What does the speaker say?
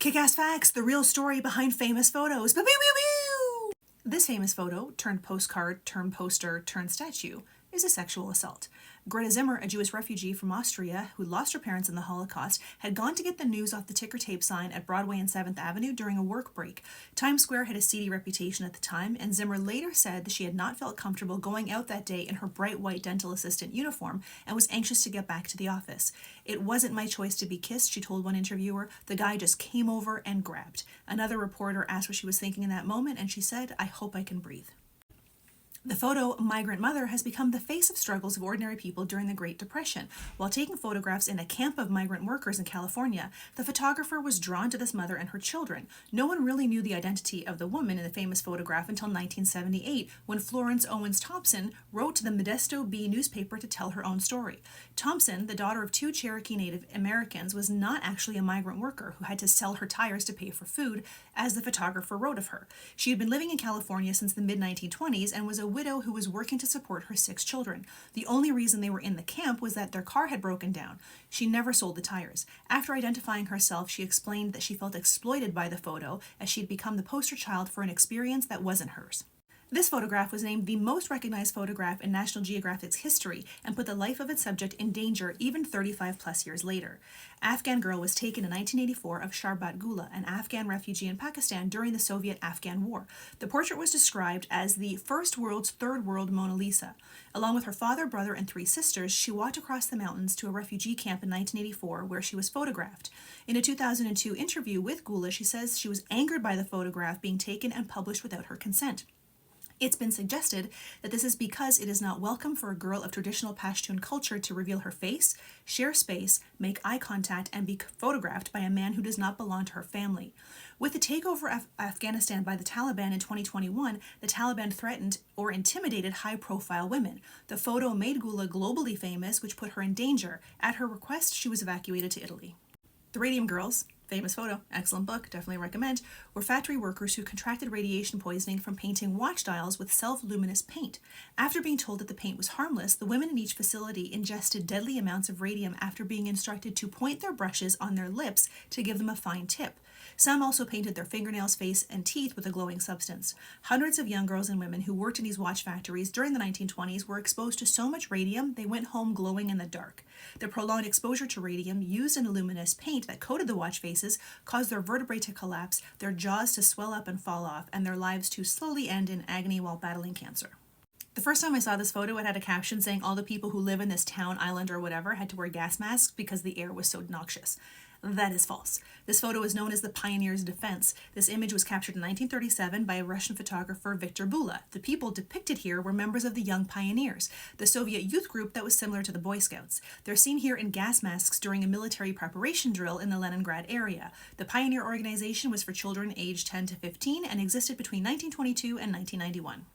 Kick-ass facts, the real story behind famous photos. Pew, pew, pew, pew. This famous photo, turned postcard, turned poster, turned statue, is a sexual assault. Greta Zimmer, a Jewish refugee from Austria who lost her parents in the Holocaust, had gone to get the news off the ticker tape sign at Broadway and 7th Avenue during a work break. Times Square had a seedy reputation at the time, and Zimmer later said that she had not felt comfortable going out that day in her bright white dental assistant uniform and was anxious to get back to the office. "It wasn't my choice to be kissed," she told one interviewer. "The guy just came over and grabbed." Another reporter asked what she was thinking in that moment, and she said, "I hope I can breathe." The photo Migrant Mother has become the face of struggles of ordinary people during the Great Depression. While taking photographs in a camp of migrant workers in California, the photographer was drawn to this mother and her children. No one really knew the identity of the woman in the famous photograph until 1978, when Florence Owens Thompson wrote to the Modesto Bee newspaper to tell her own story. Thompson, the daughter of 2 Cherokee Native Americans, was not actually a migrant worker who had to sell her tires to pay for food, as the photographer wrote of her. She had been living in California since the mid-1920s and was a widow who was working to support her 6 children. The only reason they were in the camp was that their car had broken down. She never sold the tires. After identifying herself, she explained that she felt exploited by the photo, as she had become the poster child for an experience that wasn't hers. This photograph was named the most recognized photograph in National Geographic's history and put the life of its subject in danger even 35 plus years later. Afghan Girl was taken in 1984 of Sharbat Gula, an Afghan refugee in Pakistan during the Soviet-Afghan War. The portrait was described as the first world's third world Mona Lisa. Along with her father, brother, and 3 sisters, she walked across the mountains to a refugee camp in 1984 where she was photographed. In a 2002 interview with Gula, she says she was angered by the photograph being taken and published without her consent. It's been suggested that this is because it is not welcome for a girl of traditional Pashtun culture to reveal her face, share space, make eye contact, and be photographed by a man who does not belong to her family. With the takeover of Afghanistan by the Taliban in 2021, the Taliban threatened or intimidated high-profile women. The photo made Gula globally famous, which put her in danger. At her request, she was evacuated to Italy. The Radium Girls, famous photo, excellent book, definitely recommend, were factory workers who contracted radiation poisoning from painting watch dials with self-luminous paint. After being told that the paint was harmless, the women in each facility ingested deadly amounts of radium after being instructed to point their brushes on their lips to give them a fine tip. Some also painted their fingernails, face, and teeth with a glowing substance. Hundreds of young girls and women who worked in these watch factories during the 1920s were exposed to so much radium they went home glowing in the dark. The prolonged exposure to radium used in a luminous paint that coated the watch faces caused their vertebrae to collapse, their jaws to swell up and fall off, and their lives to slowly end in agony while battling cancer. The first time I saw this photo, it had a caption saying all the people who live in this town, island, or whatever had to wear gas masks because the air was so noxious. That is false. This photo is known as the Pioneers' Defense. This image was captured in 1937 by a Russian photographer, Viktor Bula. The people depicted here were members of the Young Pioneers, the Soviet youth group that was similar to the Boy Scouts. They're seen here in gas masks during a military preparation drill in the Leningrad area. The Pioneer organization was for children aged 10 to 15 and existed between 1922 and 1991.